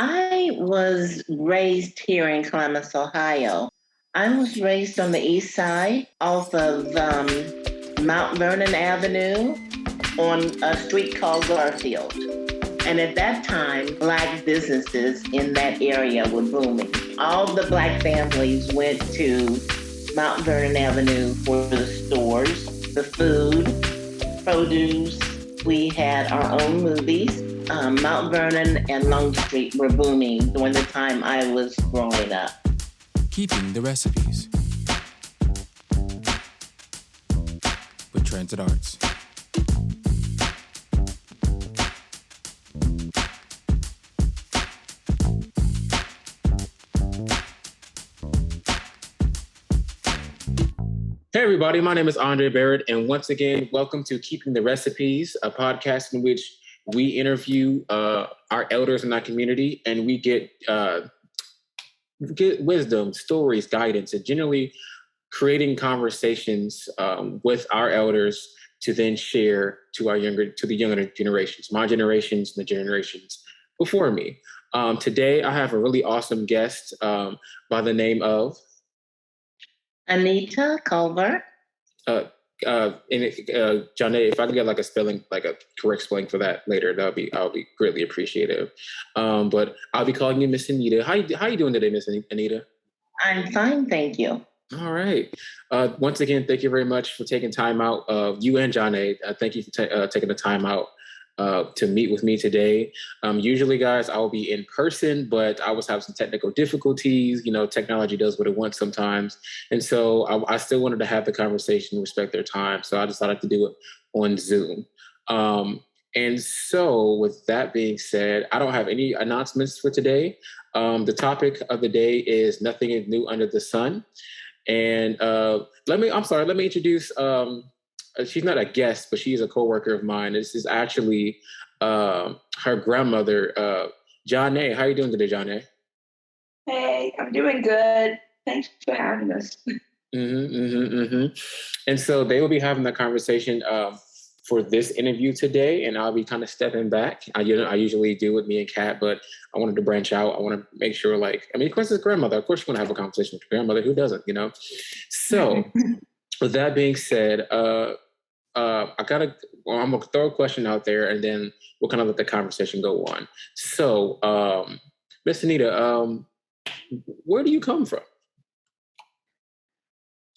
I was raised here in Columbus, Ohio. I was raised on the east side off of Mount Vernon Avenue on a street called Garfield. And at that time, Black businesses in that area were booming. All the Black families went to Mount Vernon Avenue for the stores, the food, produce. We had our own movies. Mount Vernon and Long Street were booming during the time I was growing up. Keeping the recipes with Transit Arts. Hey everybody, my name is Andre Barrett, and once again, welcome to Keeping the Recipes, a podcast in which we interview our elders in our community, and we get wisdom, stories, guidance, and generally creating conversations with our elders to then share to the younger generations, my generations, and the generations before me. Today, I have a really awesome guest by the name of Anita Culver. Johnae, if I can get like a spelling, like a correct spelling for that later, I'll be greatly appreciative. But I'll be calling you Miss Anita. How you doing today, Miss Anita? I'm fine, thank you. All right. Once again, thank you very much for taking time out. You and Johnae, thank you for taking the time out to meet with me today. Usually, guys, I will be in person, but I was having some technical difficulties. You know, technology does what it wants sometimes. And so I still wanted to have the conversation, respect their time. So I decided to do it on Zoom. And so with that being said, I don't have any announcements for today. The topic of the day is nothing is new under the sun. And let me introduce, she's not a guest, but she's a coworker of mine. This is actually her grandmother, Johnae. How are you doing today, Johnae? Hey, I'm doing good. Thanks for having us. And so they will be having the conversation for this interview today, and I'll be kind of stepping back. I usually do with me and Kat, but I wanted to branch out. I want to make sure, of course, it's grandmother. Of course, you want to have a conversation with your grandmother. Who doesn't, you know? So with that being said, I'm gonna throw a question out there, and then we'll kind of let the conversation go on. So, Miss Anita, where do you come from?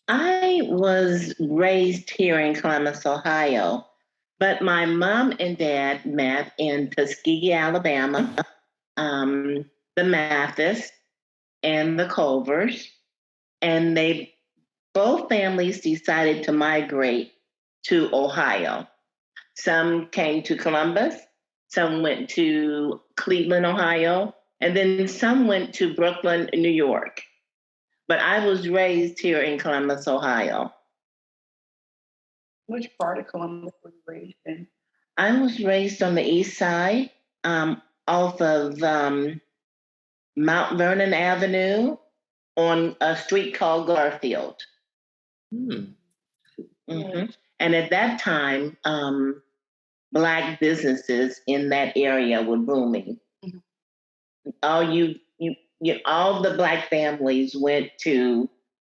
I was raised here in Columbus, Ohio, but my mom and dad met in Tuskegee, Alabama, the Mathis and the Culvers, and both families decided to migrate to Ohio. Some came to Columbus, some went to Cleveland, Ohio, and then some went to Brooklyn, New York. But I was raised here in Columbus, Ohio. Which part of Columbus were you raised in? I was raised on the east side, off of Mount Vernon Avenue on a street called Garfield. Mm-hmm. And at that time, Black businesses in that area were booming. Mm-hmm. All the Black families went to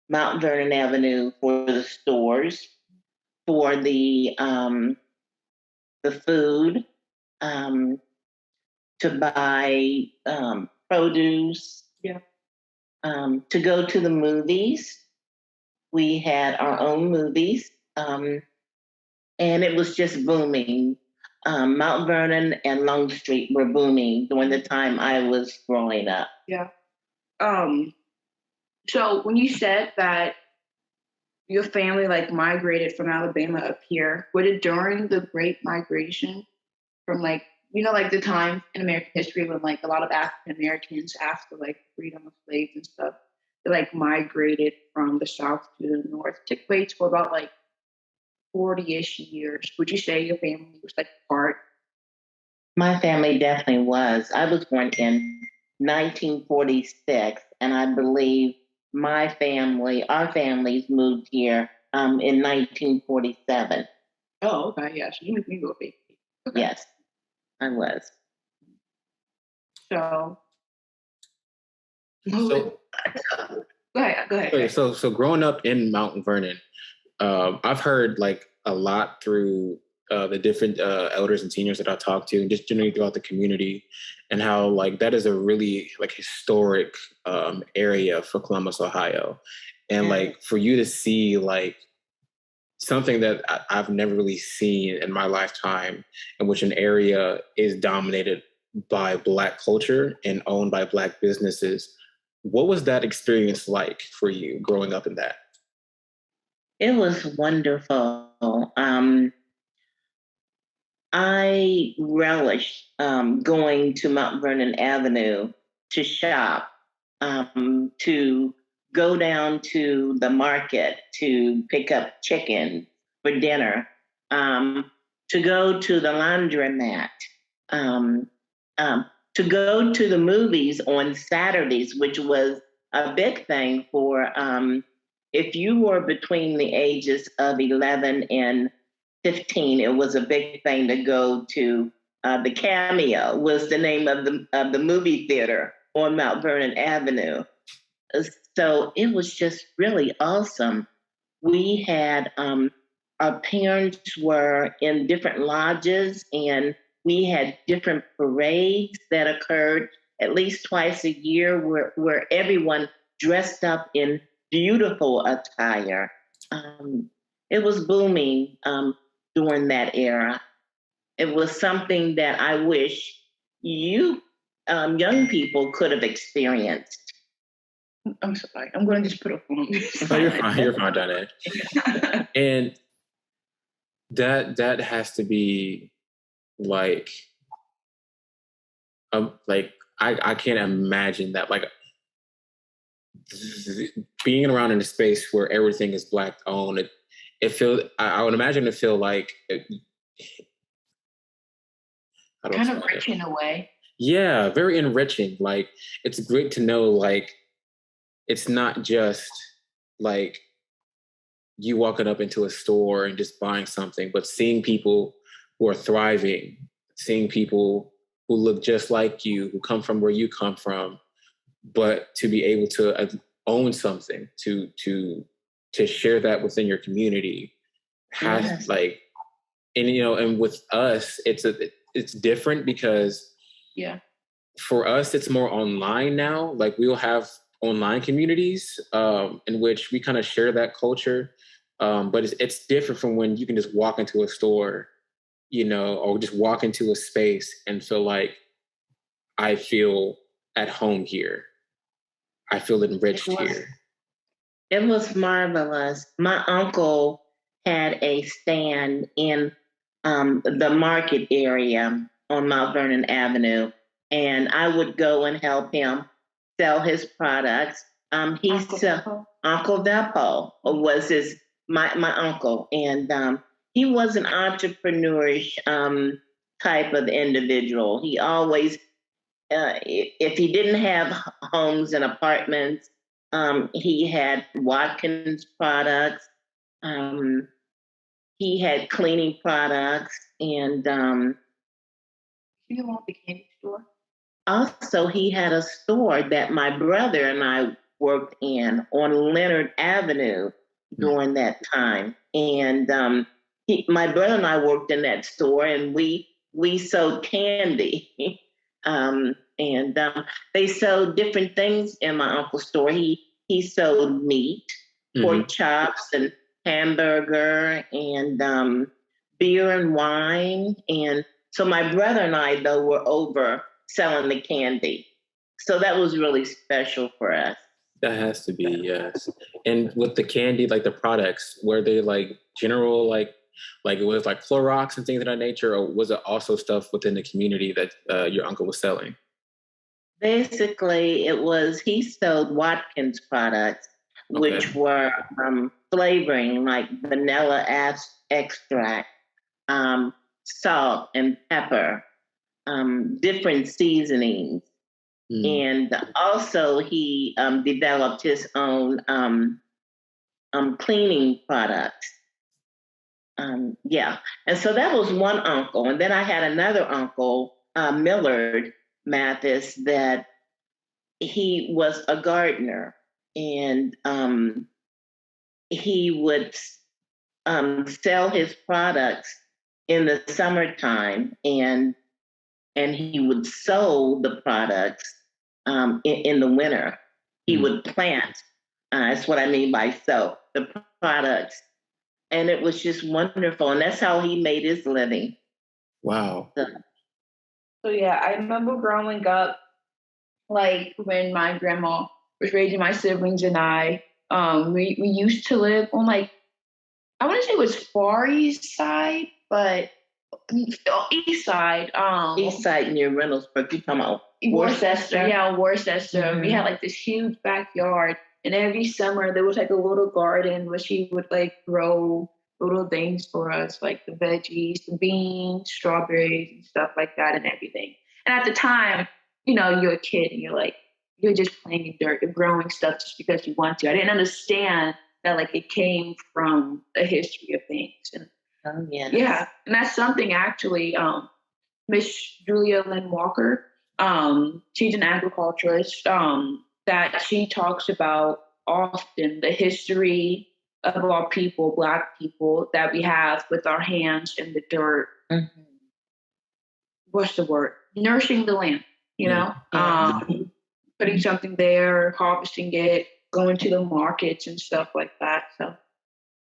Mount Vernon Avenue for the stores, for the food, to buy produce, to go to the movies. We had our own movies, and it was just booming. Mount Vernon and Long Street were booming during the time I was growing up. Yeah. So when you said that your family migrated from Alabama up here, was it during the Great Migration from the time in American history when a lot of African Americans after freedom of slaves and stuff, they migrated from the South to the North? It took place for about 40-ish years. Would you say your family was part? My family definitely was. I was born in 1946, and I believe our families moved here in 1947. Oh, okay, yeah. So you moved me a baby. Okay. Yes, I was. So So, Go ahead. Go ahead. okay, so growing up in Mount Vernon, I've heard like a lot through the different elders and seniors that I talk to, and just generally throughout the community, and how like that is a really like historic area for Columbus, Ohio, and Yeah. like for you to see like something that I've never really seen in my lifetime, in which an area is dominated by Black culture and owned by Black businesses. What was that experience like for you growing up in that? It was wonderful. I relished going to Mount Vernon Avenue to shop, to go down to the market to pick up chicken for dinner, to go to the laundromat, um, to go to the movies on Saturdays, which was a big thing for if you were between the ages of 11 and 15, it was a big thing to go to. The Cameo was the name of the movie theater on Mount Vernon Avenue. So it was just really awesome. We had our parents were in different lodges, and we had different parades that occurred at least twice a year, where everyone dressed up in beautiful attire. Um, it was booming during that era. It was something that I wish you young people could have experienced. I'm sorry. I'm going to just put a phone. Oh, you're fine. You're fine, Johnae. And that has to be like like I can't imagine that like being around in a space where everything is Black owned. It feels I would imagine it feel like how do I Kind of explain rich it? in a way. Yeah, very enriching. Like it's great to know like it's not just like you walking up into a store and just buying something, but seeing people who are thriving, seeing people who look just like you, who come from where you come from, but to be able to own something, to share that within your community has Yes. like, and you know, and with us, it's different because Yeah. for us, it's more online now. Like we'll have online communities in which we kind of share that culture. But it's different from when you can just walk into a store, you know, or just walk into a space and feel like I feel at home here. I feel It enriched was here. it was marvelous. My uncle had a stand in the market area on Mount Vernon Avenue, and I would go and help him sell his products. Uncle Peppo? Uncle Vepo was my uncle, and he was an entrepreneurish type of individual. He always, if he didn't have homes and apartments, he had Watkins products. Um, he had cleaning products, and You want the candy store? also he had a store that my brother and I worked in on Leonard Avenue during that time. And my brother and I worked in that store, and we sold candy. And they sold different things in my uncle's store. He sold meat, pork chops, and hamburger, and beer and wine. And so my brother and I, though, were over selling the candy. So that was really special for us. That has to be, yes. And with the candy, like the products, were they like general, like it was like Clorox and things of that nature, or was it also stuff within the community that your uncle was selling? Basically, he sold Watkins products, Okay. which were flavoring like vanilla extract, salt and pepper, different seasonings. And also, he developed his own cleaning products. Yeah. And so that was one uncle. And then I had another uncle, Millard Mathis, that he was a gardener, and he would sell his products in the summertime, and he would sow the products in the winter. He would plant. That's what I mean by sow the products, and it was just wonderful. And that's how he made his living. Wow. So yeah, I remember growing up, like when my grandma was raising my siblings and I. We used to live on like, I want to say it was Far East Side, but East Side. East side near Reynoldsburg. You talking about Worcester? Yeah, Worcester. Mm-hmm. We had like this huge backyard, and every summer there was like a little garden where she would like grow little things for us, like the veggies, the beans, strawberries, and stuff like that, and everything. And at the time, you're a kid and you're just playing in dirt, you're growing stuff just because you want to. I didn't understand that like it came from a history of things. And yeah, and that's something actually, Miss Julia Lynn Walker, she's an agriculturist, that she talks about often, the history of our people, Black people, that we have with our hands in the dirt. Mm-hmm. What's the word? Nourishing the land, putting something there, harvesting it, going to the markets and stuff like that. So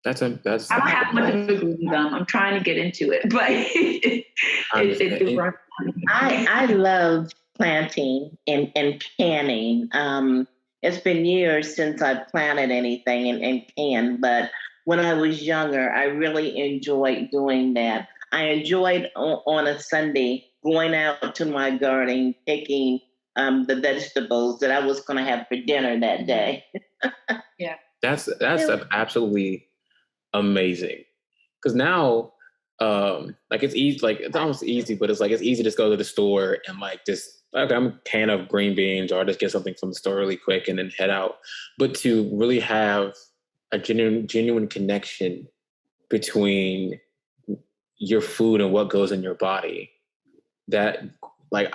that's I don't have much of a green thumb. I'm trying to get into it, but I love planting and canning. It's been years since I've planted anything and canned, but when I was younger, I really enjoyed doing that. I enjoyed on a Sunday going out to my garden, picking the vegetables that I was going to have for dinner that day. Yeah, that's absolutely amazing. Because now, like it's easy, like it's almost easy, but it's like it's easy to just go to the store and like just okay, I'm a can of green beans, or just get something from the store really quick and then head out. But to really have a genuine connection between your food and what goes in your body, that like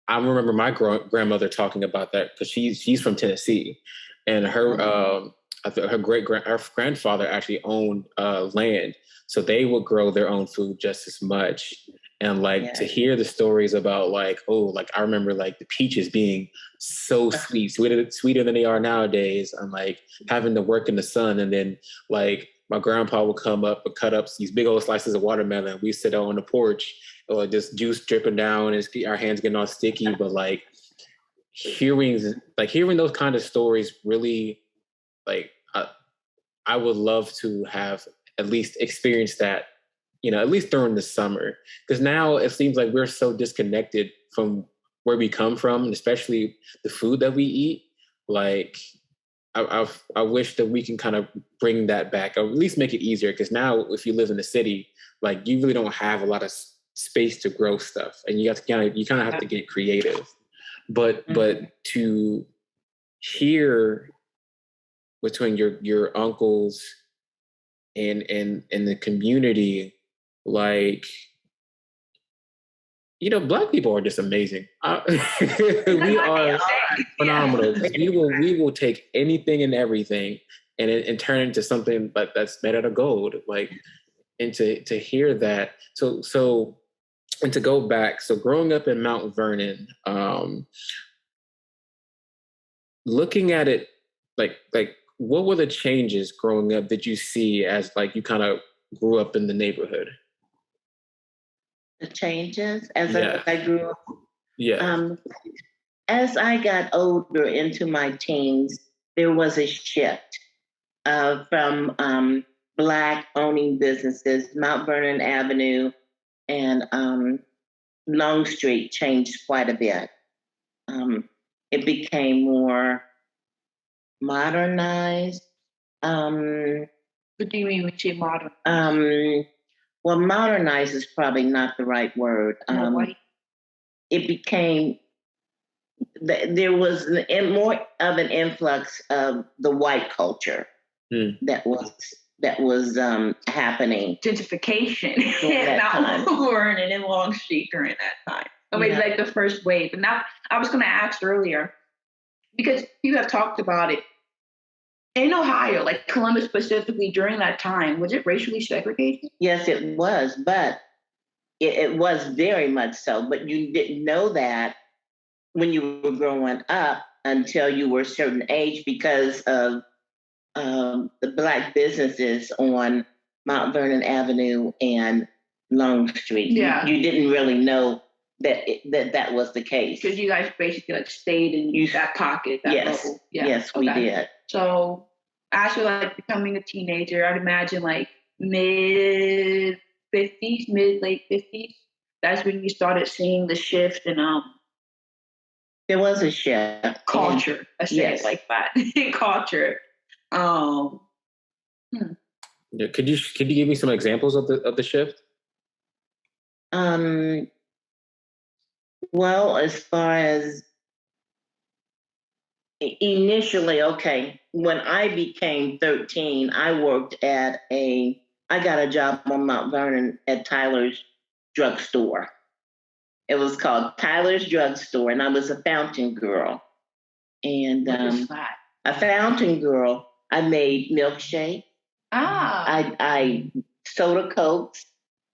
I remember my grandmother talking about that, because she's from Tennessee, and her her grandfather actually owned land, so they would grow their own food just as much. And like to hear the stories about like, oh, like I remember like the peaches being so sweeter than they are nowadays, and like having to work in the sun, and then like my grandpa would come up and cut up these big old slices of watermelon. We sit on the porch, or just juice dripping down, and our hands getting all sticky. But like hearing those kind of stories really, like I would love to have at least experienced that, at least during the summer. Because now it seems like we're so disconnected from where we come from, and especially the food that we eat. Like I wish that we can kind of bring that back, or at least make it easier. Because now if you live in the city, like you really don't have a lot of space to grow stuff, and you kind of have to get creative. But to hear between your uncles and the community, like Black people are just amazing. We are phenomenal. We will take anything and everything and turn it into something that's made out of gold. Like, and to hear that. So and to go back. So growing up in Mount Vernon, looking at it, like what were the changes growing up that you see as like you kind of grew up in the neighborhood? The changes as I grew up. Yeah. As I got older into my teens, there was a shift from Black owning businesses. Mount Vernon Avenue and Long Street changed quite a bit. It became more modernized. What do you mean when you say modern? Well, modernized is probably not the right word. It became, there was more of an influx of the white culture that was happening. Gentrification at Mount Vernon and Long Street during that time. Maybe like the first wave. And now I was going to ask earlier, because people have talked about it in Ohio, like Columbus specifically during that time. Was it racially segregated? Yes, it was, but it was very much so. But you didn't know that when you were growing up until you were a certain age because of the Black businesses on Mount Vernon Avenue and Long Street. Yeah. You didn't really know that that was the case. Because you guys basically like stayed in that pocket, that Yes, bubble. Yeah. yes, we did. So after like becoming a teenager, I'd imagine like mid 50s, mid late 50s. That's when you started seeing the shift in There was a shift. culture. Let's say it like that. Culture. Yeah, could you give me some examples of the shift? Well, as far as initially, okay, when I became 13, I got a job on Mount Vernon at Tyler's drugstore. It was called Tyler's Drugstore, and I was a fountain girl. And what is that? a fountain girl, I made milkshake. I soda cokes.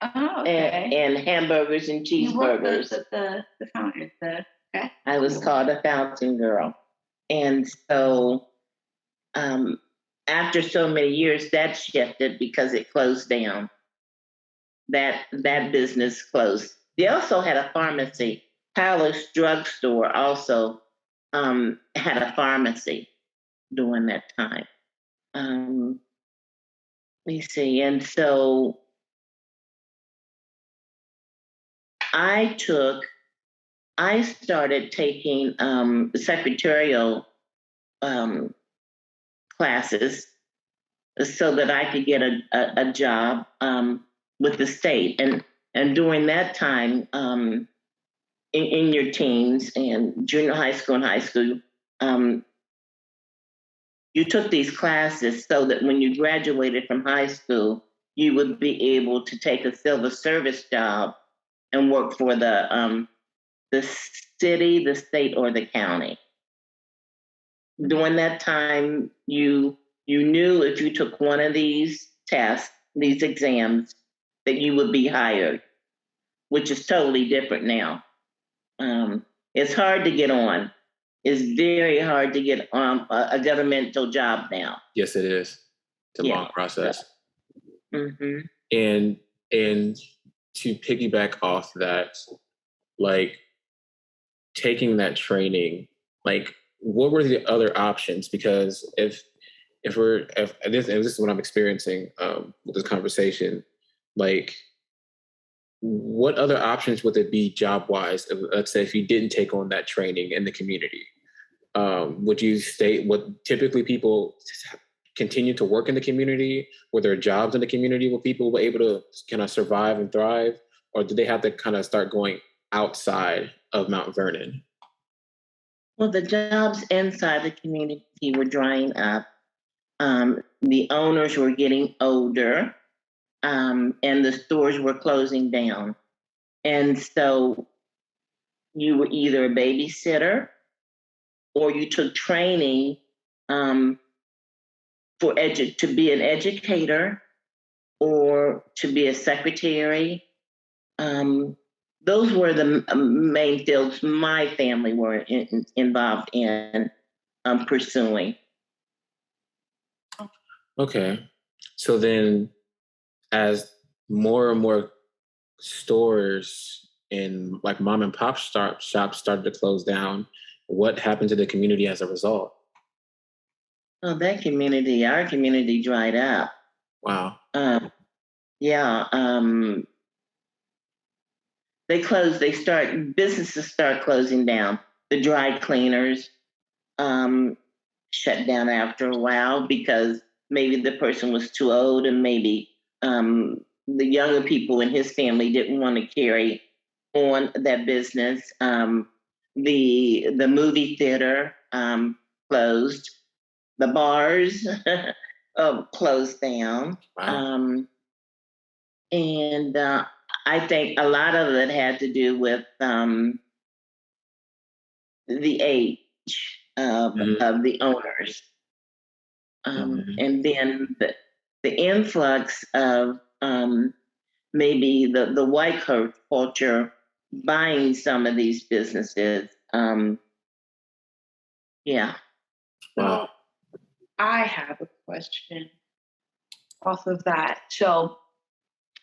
Okay. And hamburgers and cheeseburgers. The fountain. Okay. I was called a fountain girl. And so after so many years, that shifted because it closed down. That business closed. They also had a pharmacy. Tyler's Drugstore also had a pharmacy during that time. Let me see. And so I started taking secretarial classes so that I could get a job with the state. And during that time, in your teens and junior high school and high school, you took these classes so that when you graduated from high school, you would be able to take a civil service job and work for the city, the state, or the county. During that time, you knew if you took one of these tests, these exams, that you would be hired, which is totally different now. It's hard to get on. It's very hard to get a governmental job now. Yes, it is. It's a long process. Mm-hmm. And to piggyback off that, like taking that training, like what were the other options? Because if this is what I'm experiencing with this conversation, like what other options would there be job wise? Let's say if you didn't take on that training in the community, would you stay? What typically people continue to work in the community? Were there jobs in the community where people were able to kind of survive and thrive, or did they have to kind of start going outside of Mount Vernon? Well, the jobs inside the community were drying up. The owners were getting older, and the stores were closing down. And so you were either a babysitter or you took training to be an educator or to be a secretary. Those were the main fields my family were involved in pursuing. Okay. So then as more and more stores and like mom and pop shops started to close down, what happened to the community as a result? Oh, our community dried up. Wow. Businesses start closing down. The dry cleaners shut down after a while because maybe the person was too old and maybe the younger people in his family didn't want to carry on that business. The movie theater closed. The bars closed down. Wow. And I think a lot of it had to do with the age. of the owners. And then the influx of maybe the white culture buying some of these businesses. Yeah. So I have a question off of that. So,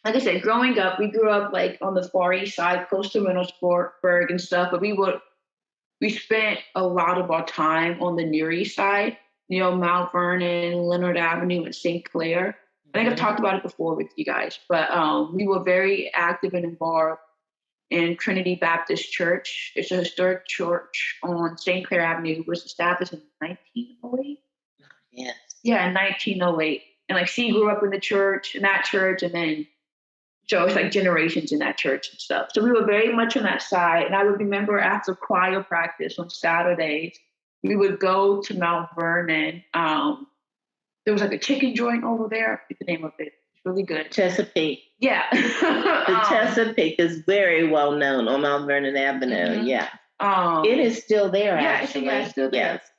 like I said, growing up, we grew up like on the Far East Side, close to Reynoldsburg and stuff, but we spent a lot of our time on the Near East Side, Mount Vernon, Leonard Avenue, and St. Clair. I think I've talked about it before with you guys, but we were very active and involved in Trinity Baptist Church. It's a historic church on St. Clair Avenue. It was established in 1908. Yes. Yeah, in 1908. And like, she grew up in that church, and then so it's like generations in that church and stuff. So we were very much on that side. And I would remember after choir practice on Saturdays, we would go to Mount Vernon. There was like a chicken joint over there. I forget the name of it. It's really good. Chesapeake. Yeah. The Chesapeake is very well known on Mount Vernon Avenue. Mm-hmm. Yeah. It is still there, actually. Yeah, it's still there. Yes.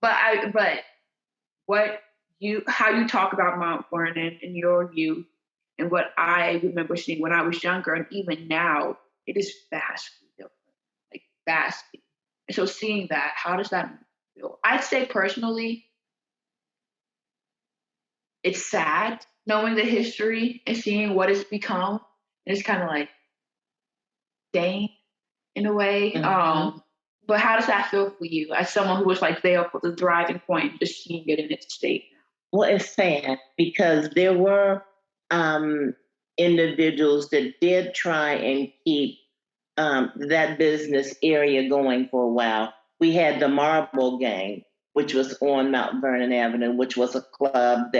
But how you talk about Mount Vernon in your youth and what I remember seeing when I was younger, and even now, it is vastly different. Like vastly. And so seeing that, how does that feel? I'd say personally, it's sad knowing the history and seeing what it's become. And it's kind of like, dang, in a way. Mm-hmm. But how does that feel for you as someone who was like there for the driving point, just seeing it in its state? Well, it's sad because there were individuals that did try and keep that business area going for a while. We had the Marble Gang, which was on Mount Vernon Avenue, which was a club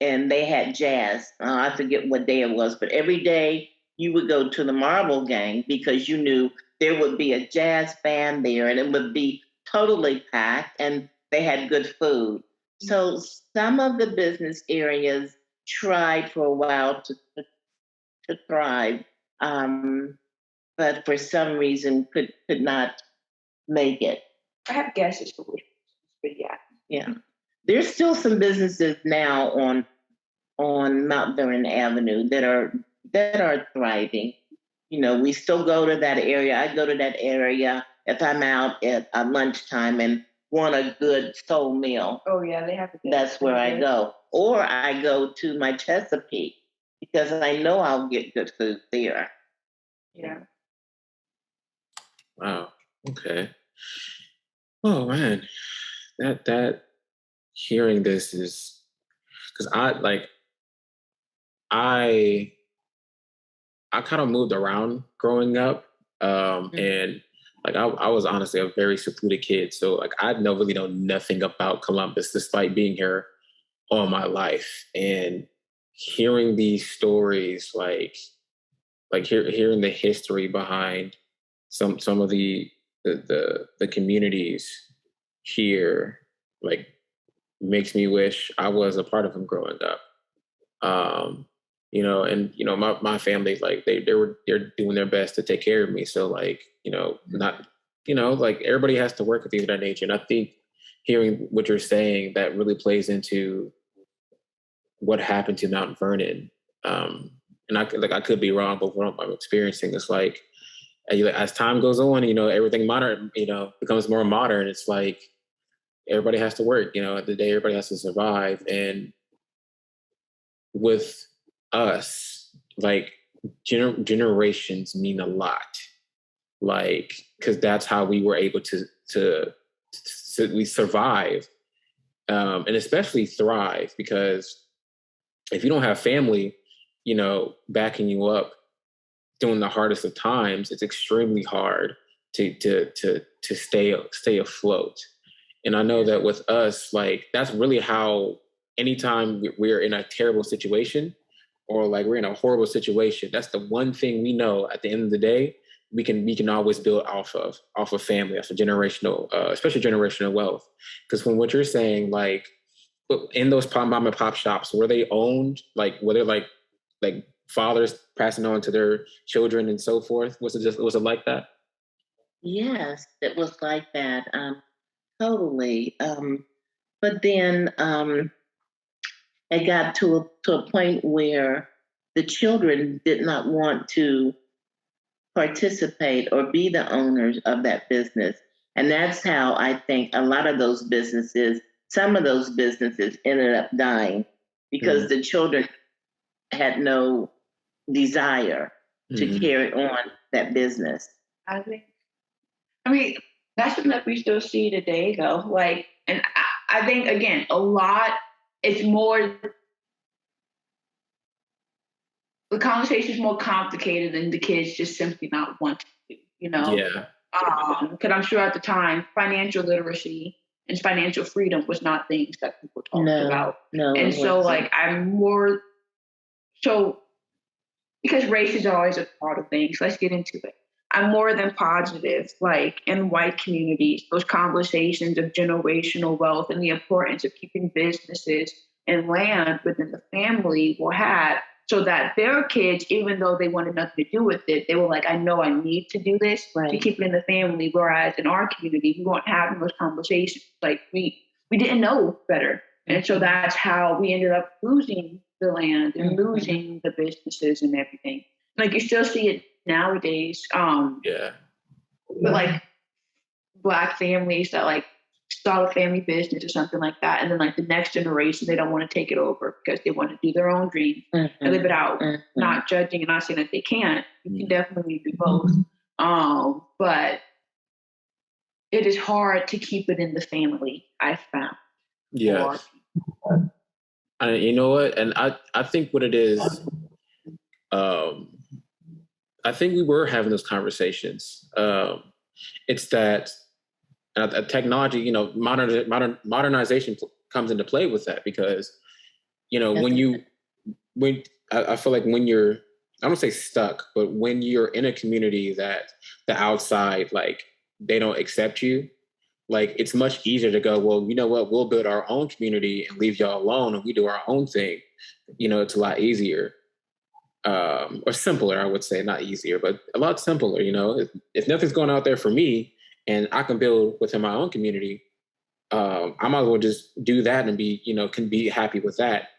and they had jazz. I forget what day it was, but every day you would go to the Marble Gang because you knew there would be a jazz band there and it would be totally packed and they had good food. So some of the business areas tried for a while to thrive, but for some reason could not make it. I have guesses for which, but yeah. Yeah. There's still some businesses now on Mount Vernon Avenue that are thriving. We still go to that area. I go to that area if I'm out at lunchtime and want a good soul meal. Oh yeah, they have. That's where I go. Or I go to my Chesapeake because I know I'll get good food there. Yeah. Wow. Okay. Oh man, that hearing this is because I kind of moved around growing up, and like I was honestly a very secluded kid, so like I really know nothing about Columbus, despite being here all my life, and hearing these stories, like hearing the history behind some of the communities here, like makes me wish I was a part of them growing up. My family, like they're doing their best to take care of me. So like, not, like everybody has to work with things of that nature. And I think hearing what you're saying, that really plays into what happened to Mount Vernon. And I could be wrong, but what I'm experiencing is like, as time goes on, everything modern, becomes more modern. It's like everybody has to work, at the end of the day, everybody has to survive. And with us, like generations mean a lot, like, because that's how we were able to we survive, and especially thrive, because if you don't have family, backing you up during the hardest of times, it's extremely hard to stay afloat. And I know that with us, like, that's really how, anytime we're in a terrible situation or like we're in a horrible situation, that's the one thing we know at the end of the day, we can always build off of family, off of generational, especially generational wealth. Because from what you're saying, like in those mom and pop shops, were they owned, like, were they like fathers passing on to their children and so forth? Was it like that? Yes, it was like that. absolutely. But then it got to a point where the children did not want to participate or be the owners of that business. And that's how I think a lot of those businesses, some of those businesses ended up dying because the children had no desire to carry on that business. I mean, that's something that we still see today, though. Like, and I think, again, a lot, it's more, the conversation is more complicated than the kids just simply not wanting to, you know? Yeah. Because I'm sure at the time, financial literacy and financial freedom was not things that people talked about. No, and so, like, because race is always a part of things, let's get into it. I'm more than positive, like in white communities, those conversations of generational wealth and the importance of keeping businesses and land within the family were had so that their kids, even though they wanted nothing to do with it, they were like, I know I need to do this to keep it in the family. Whereas in our community, we weren't having those conversations. Like we didn't know better. And so that's how we ended up losing the land and losing the businesses and everything. Like you still see it nowadays. But like Black families that like start a family business or something like that, and then like the next generation, they don't want to take it over because they want to do their own dream and live it out. Not judging and not saying that they can't. You can definitely do both. But it is hard to keep it in the family, I found. Yes. You know what? And I think what it is, I think we were having those conversations. It's that technology, you know, modernization comes into play with that because, you know, when I feel like when you're, I don't say stuck, but when you're in a community that the outside, like they don't accept you, like it's much easier to go, well, you know what, we'll build our own community and leave y'all alone and we do our own thing. You know, it's a lot easier. Or simpler, I would say, not easier, but a lot simpler. You know, if nothing's going out there for me and I can build within my own community, I might as well just do that and be, you know, can be happy with that.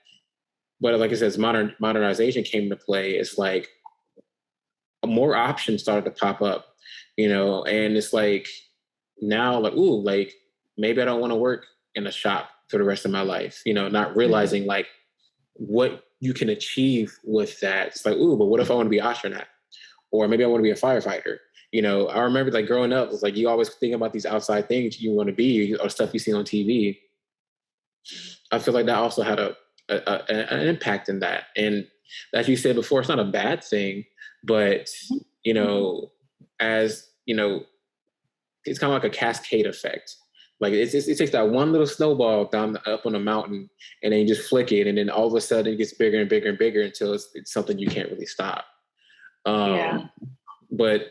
But like I said, as modernization came into play, it's like more options started to pop up, you know, and it's like now like, ooh, like maybe I don't want to work in a shop for the rest of my life, you know, not realizing like what you can achieve with that. It's like, ooh, but what if I want to be an astronaut? Or maybe I want to be a firefighter. You know, I remember like growing up, it's like you always think about these outside things you want to be or stuff you see on TV. I feel like that also had an impact in that. And as you said before, it's not a bad thing, but, you know, as, you know, it's kind of like a cascade effect. Like it takes that one little snowball down up on a mountain, and then you just flick it, and then all of a sudden it gets bigger and bigger and bigger until it's something you can't really stop. But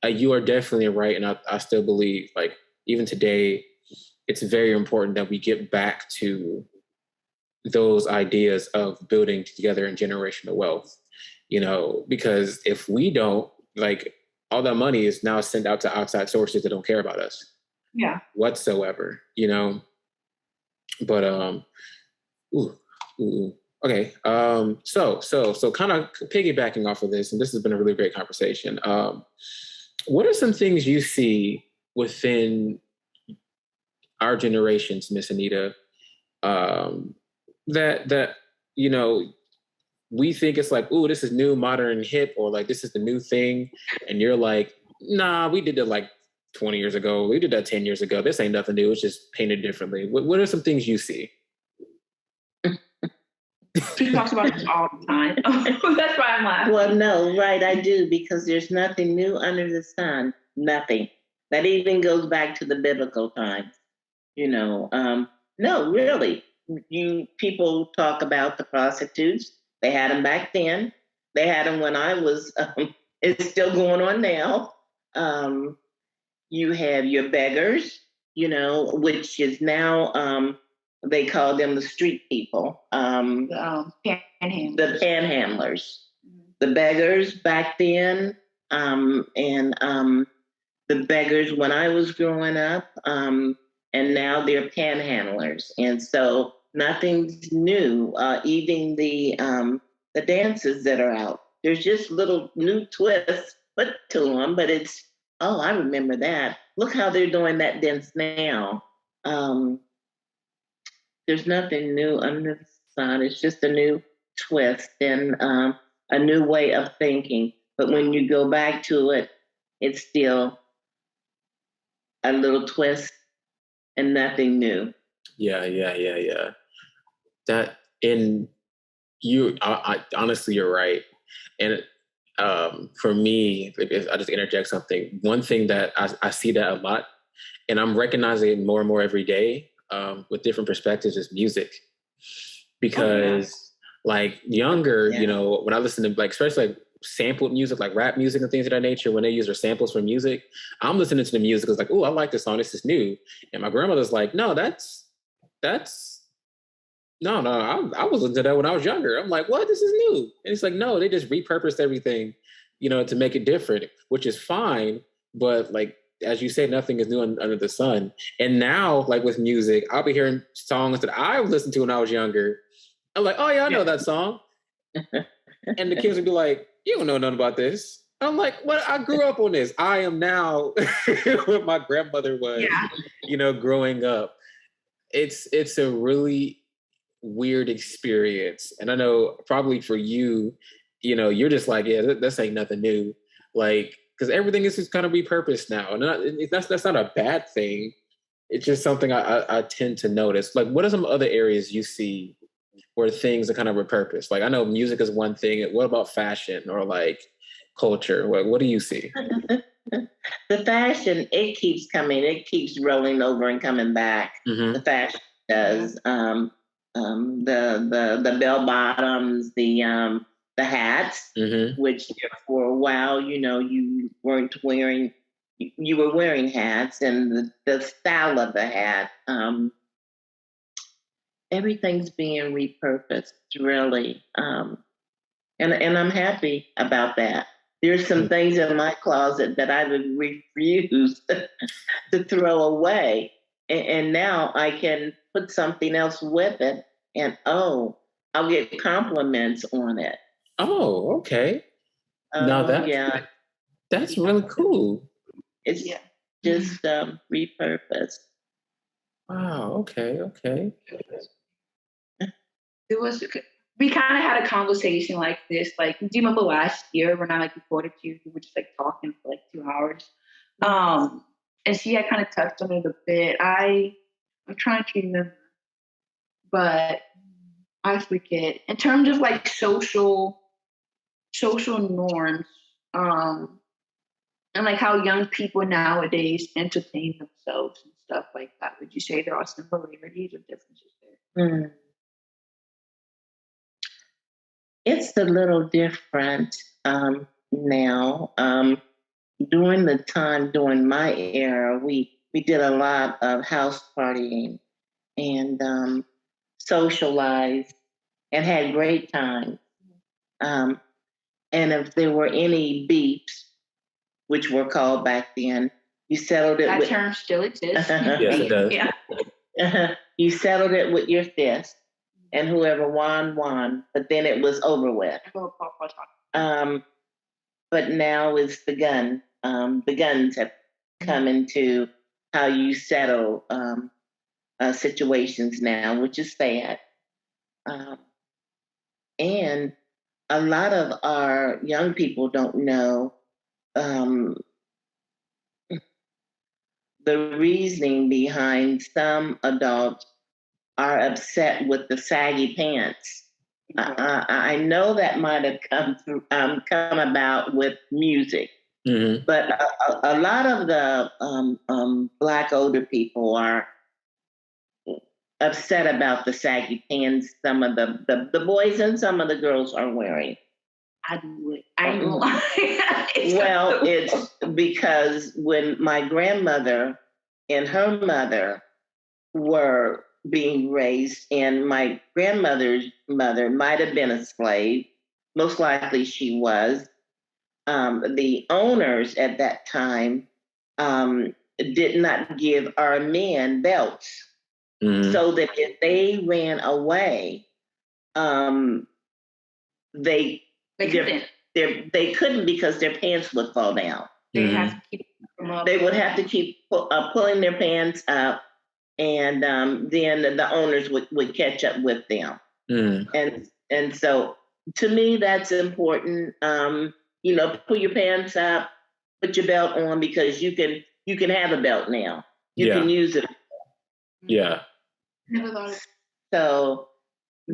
you are definitely right, and I still believe, like even today, it's very important that we get back to those ideas of building together in generational wealth. You know, because if we don't, like all that money is now sent out to outside sources that don't care about us. Whatsoever, you know. But okay. So kind of piggybacking off of this, and this has been a really great conversation. What are some things you see within our generations, Miss Anita, that you know we think it's like, ooh, this is new, modern, and hip, or like this is the new thing, and you're like, nah, we did it like 20 years ago. We did that 10 years ago. This ain't nothing new. It's just painted differently. What are some things you see? She talks about this all the time. That's why I'm laughing. Well, no, right, I do, because there's nothing new under the sun. Nothing. That even goes back to the biblical times. You know, no, really. People talk about the prostitutes. They had them back then. They had them when I was. It's still going on now. You have your beggars, you know, which is now they call them the street people. Panhandlers. The panhandlers. The beggars back then, and the beggars when I was growing up, and and now they're panhandlers. And so nothing's new. Even the dances that are out, there's just little new twists put to them, but it's, oh, I remember that. Look how they're doing that dance now. There's nothing new under the sun. It's just a new twist and a new way of thinking. But when you go back to it, it's still a little twist and nothing new. Yeah. That in you, honestly, you're right. And for me, if I just interject something, one thing that I see that a lot, and I'm recognizing it more and more every day with different perspectives, is music. Because like younger, you know, when I listen to like, especially like sampled music, like rap music and things of that nature, when they use their samples for music, I'm listening to the music. It's like, oh, I like this song. This is new. And my grandmother's like, no, that's no. I was listening to that when I was younger. I'm like, what? This is new. And it's like, no, they just repurposed everything, you know, to make it different, which is fine. But like, as you say, nothing is new under the sun. And now, like with music, I'll be hearing songs that I listened to when I was younger. I'm like, oh yeah, I know that song. And the kids would be like, you don't know nothing about this. I'm like, what? I grew up on this. I am now what my grandmother was, you know, growing up. It's a really weird experience. And I know probably for you, you know, you're just like, yeah, this ain't nothing new. Like, because everything is just kind of repurposed now. And that's not a bad thing. It's just something I tend to notice. Like, what are some other areas you see where things are kind of repurposed? Like, I know music is one thing. What about fashion or like culture? What do you see? The fashion, it keeps coming. It keeps rolling over and coming back. The fashion does. The bell bottoms, the hats, which for a while, you know, you were wearing hats, and the style of the hat. Everything's being repurposed, really. And I'm happy about that. There's some things in my closet that I would refuse to throw away. And now I can put something else with it, and I'll get compliments on it. Oh, okay. Now that's really cool. It's just repurposed. Wow, okay. We kind of had a conversation like this. Like, do you remember last year when I like reported to you? We were just like talking for like 2 hours. And she had kind of touched on it a bit. I'm trying to remember, but I forget. In terms of like social norms, and like how young people nowadays entertain themselves and stuff like that. Would you say there are similarities or differences there? It's a little different now. During my era, we did a lot of house partying and socialized and had great time. And if there were any beeps, which were called back then, you settled it. That term still exists. Yes, it does. Yeah. You settled it with your fist, and whoever won. But then it was over with. But now it's the gun. The guns have come into how you settle situations now, which is sad. And a lot of our young people don't know the reasoning behind some adults are upset with the saggy pants. I know that might have come about with music, but a lot of the Black older people are upset about the saggy pants some of the boys and some of the girls are wearing. I do it. I ain't gonna lie. It's because when my grandmother and her mother were being raised, and my grandmother's mother might have been a slave, most likely she was. The owners at that time did not give our men belts, so that if they ran away, they couldn't. They couldn't because their pants would fall down. They have to keep them up. They would have to keep pulling their pants up, and then the owners would catch up with them. And so to me, that's important. Pull your pants up, put your belt on, because you can have a belt now. You can use it. Yeah. Never thought of it. So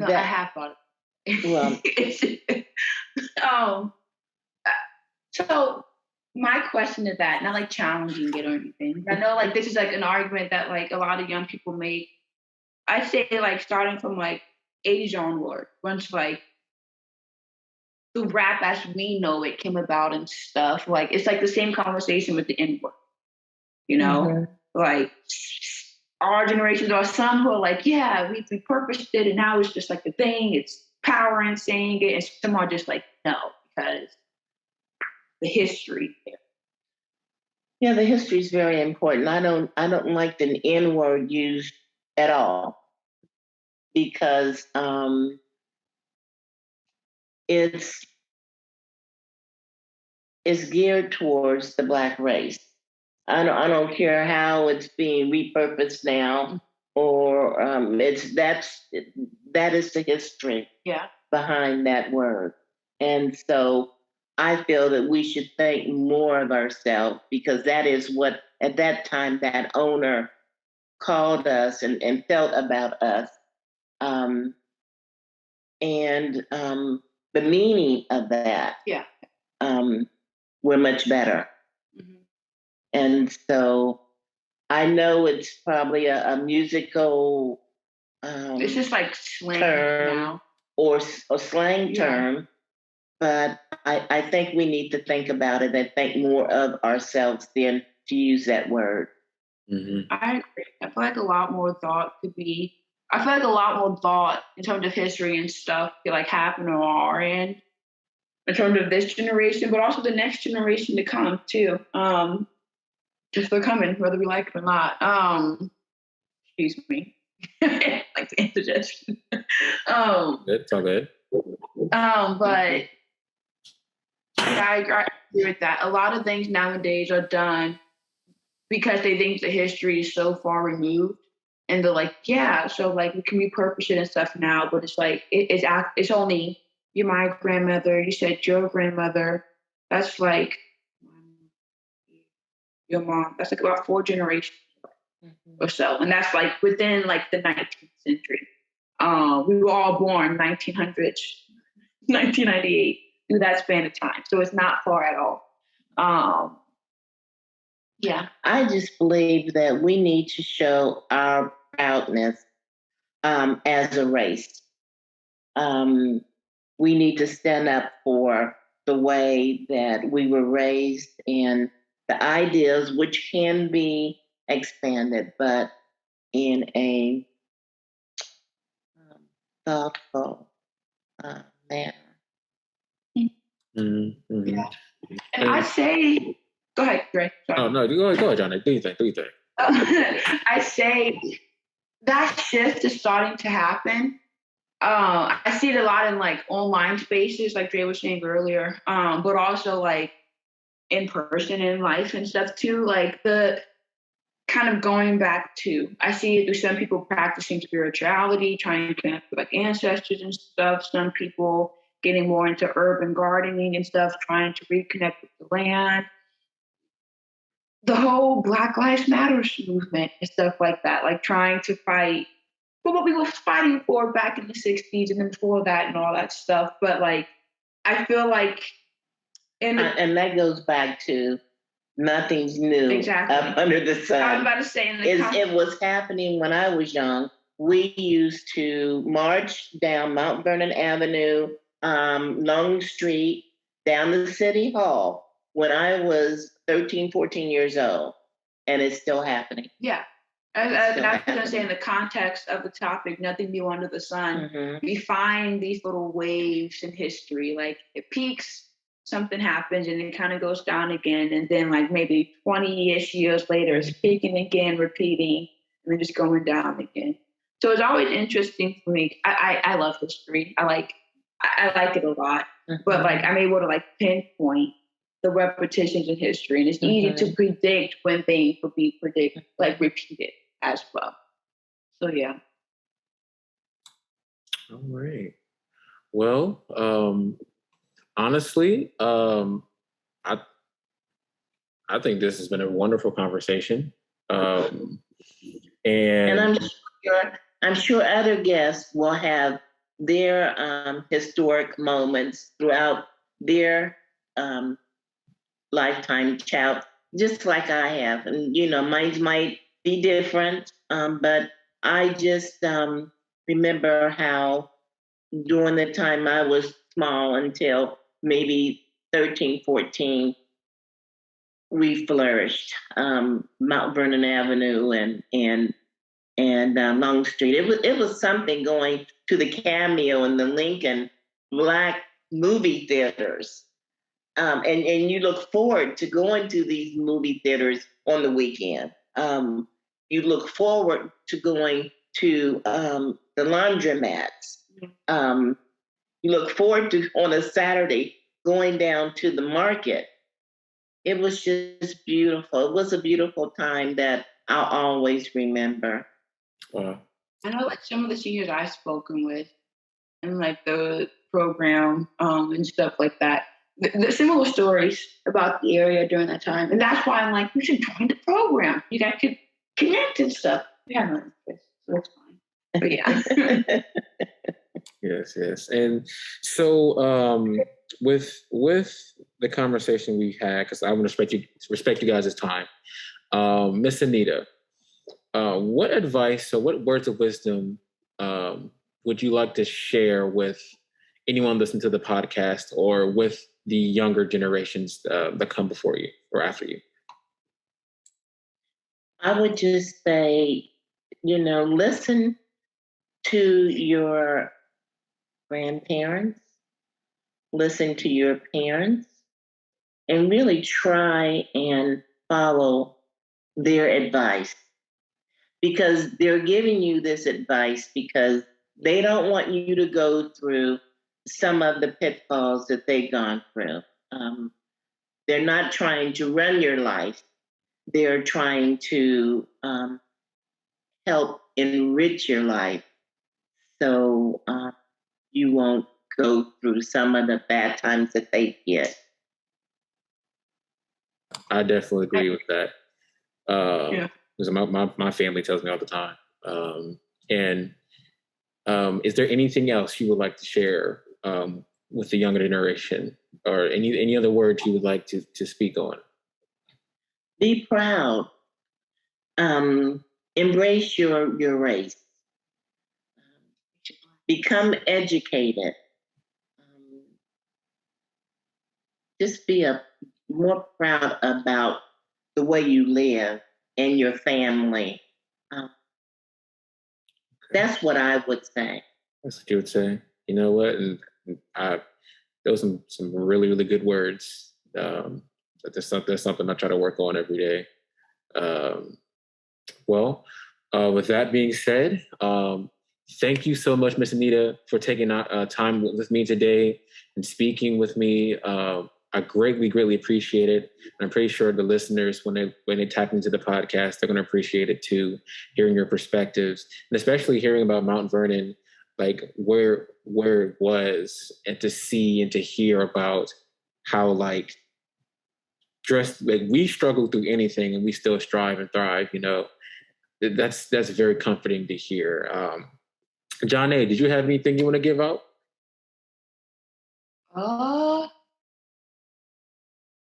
I have thought of it. Well, so my question to that, not like challenging it or anything. I know like this is like an argument that like a lot of young people make. I say like starting from like 80s onward, once like the rap as we know it came about and stuff, like it's like the same conversation with the N-word, like our generations are some who are like, yeah, we purposed it and now it's just like the thing, it's power in saying it, and some are just like, no, because the history there. Yeah, the history is very important. I don't like the N-word used at all, because it's geared towards the Black race. I don't care how it's being repurposed now, or that is the history behind that word. And so I feel that we should think more of ourselves, because that is what at that time that owner called us and felt about us. And the meaning of that were much better. And so I know it's probably a musical it's just like slang term now. or a slang term, but I think we need to think about it and think more of ourselves than to use that word. I agree. I feel like a lot more thought in terms of history and stuff could like happen on our end in terms of this generation, but also the next generation to come too. Just they're coming, whether we like it or not. Excuse me. Like the indigestion. It's all good. But I agree with that. A lot of things nowadays are done because they think the history is so far removed, and they're like, yeah, so like we can repurpose it and stuff now, but it's like it's only you're my grandmother, you said your grandmother, that's like your mom, that's like about 4 generations or so, and that's like within like the 19th century. We were all born 1900s, 1998, through that span of time, so it's not far at all. I just believe that we need to show our proudness as a race. We need to stand up for the way that we were raised and the ideas, which can be expanded, but in a thoughtful manner. And I say, go ahead, Dre. Sorry. Oh no, go ahead, Johnae. Do you think? I say that shift is starting to happen. I see it a lot in like online spaces, like Dre was saying earlier, but also like in person in life and stuff too. Like the kind of going back to, I see it through some people practicing spirituality, trying to connect with like ancestors and stuff. Some people getting more into urban gardening and stuff, trying to reconnect with the land. The whole Black Lives Matter movement and stuff like that, like trying to fight for what we were fighting for back in the 60s and then before that and all that stuff. But like, I feel like... and that goes back to nothing's new up under the sun. I was about to say, it was happening when I was young. We used to march down Mount Vernon Avenue, Long Street, down to City Hall when I was 13, 14 years old, and it's still happening. Yeah. I was going to say, in the context of the topic, nothing new under the sun, we find these little waves in history. Like it peaks something happens and it kind of goes down again. And then like maybe 20-ish years later, it's peaking again, repeating, and then just going down again. So it's always interesting for me. I love history. I like it a lot, but like I'm able to like pinpoint the repetitions in history, and it's easy to predict when things will be repeated as well. So yeah. All right. Well, honestly, I think this has been a wonderful conversation, and I'm sure other guests will have their historic moments throughout their lifetime, child, just like I have. And mine might be different, but I just remember how during the time I was small until maybe 13, 14, we flourished. Mount Vernon Avenue and Long Street. It was something going to the Cameo and the Lincoln Black movie theaters. And you look forward to going to these movie theaters on the weekend. You look forward to going to the laundromats. You look forward to, on a Saturday, going down to the market. It was just beautiful. It was a beautiful time that I'll always remember. Wow. I know like some of the seniors I've spoken with and like the program and stuff like that. The similar stories about the area during that time. And that's why I'm like, you should join the program. You guys could connect and stuff. We have no interest, so it's fine. But yeah. Yes. And so with the conversation we had, because I want to respect you guys' time, Miss Anita, what advice or what words of wisdom would you like to share with anyone listening to the podcast or with the younger generations that come before you or after you? I would just say, listen to your grandparents, listen to your parents, and really try and follow their advice, because they're giving you this advice because they don't want you to go through some of the pitfalls that they've gone through. They're not trying to run your life. They're trying to help enrich your life so you won't go through some of the bad times that they get. I definitely agree with that. Because my family tells me all the time. Is there anything else you would like to share with the younger generation, or any other words you would like to speak on? Be proud. Embrace your race. Become educated. Just be more proud about the way you live and your family. That's what I would say. That's what you would say. You know what? And those are some really, really good words. That's something I try to work on every day. With that being said, thank you so much, Miss Anita, for taking time with me today and speaking with me. I greatly appreciate it. And I'm pretty sure the listeners, when they tap into the podcast, they're going to appreciate it too, hearing your perspectives, and especially hearing about Mount Vernon, like where it was, and to see and to hear about how we struggle through anything and we still strive and thrive. That's very comforting to hear. Johnae, did you have anything you want to give out?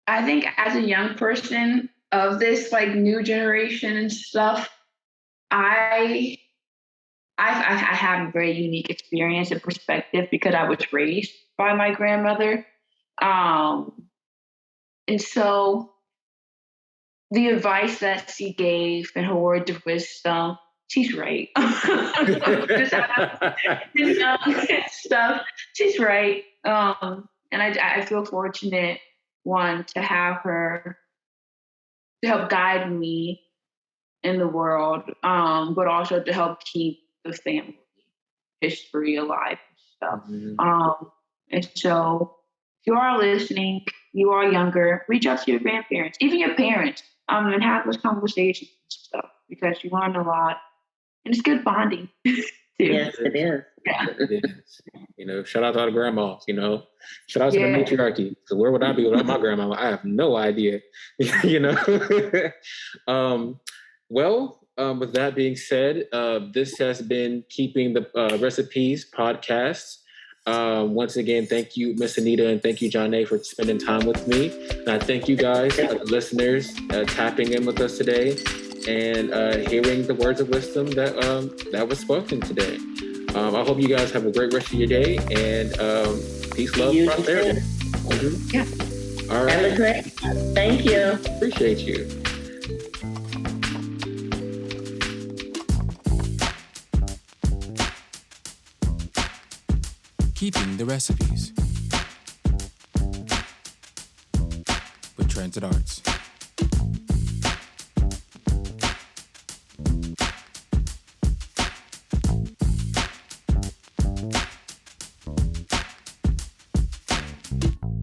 I think as a young person of this new generation and stuff, I have a very unique experience and perspective because I was raised by my grandmother. And so the advice that she gave and her words of wisdom, she's right. Stuff, she's right. And I feel fortunate, one, to have her to help guide me in the world, but also to help keep the family history alive and stuff. And so if you are listening, you are younger, reach out to your grandparents, even your parents, and have those conversations and stuff, because you learn a lot. And it's good bonding too. Yes, it is. Yeah. It is. You know, shout out to all the grandmas, you know. Shout out to the Yeah. matriarchy. So where would I be without my grandma? I have no idea. You know. With that being said, this has been Keeping the Recipes podcast. Once again, thank you, Miss Anita, and thank you, Johnae, for spending time with me. And I thank you guys, listeners, tapping in with us today and hearing the words of wisdom that was spoken today. I hope you guys have a great rest of your day, and peace, love, prosperity. Yeah. All right. Have a great. Thank you. Appreciate you. Keeping the recipes with Transit Arts.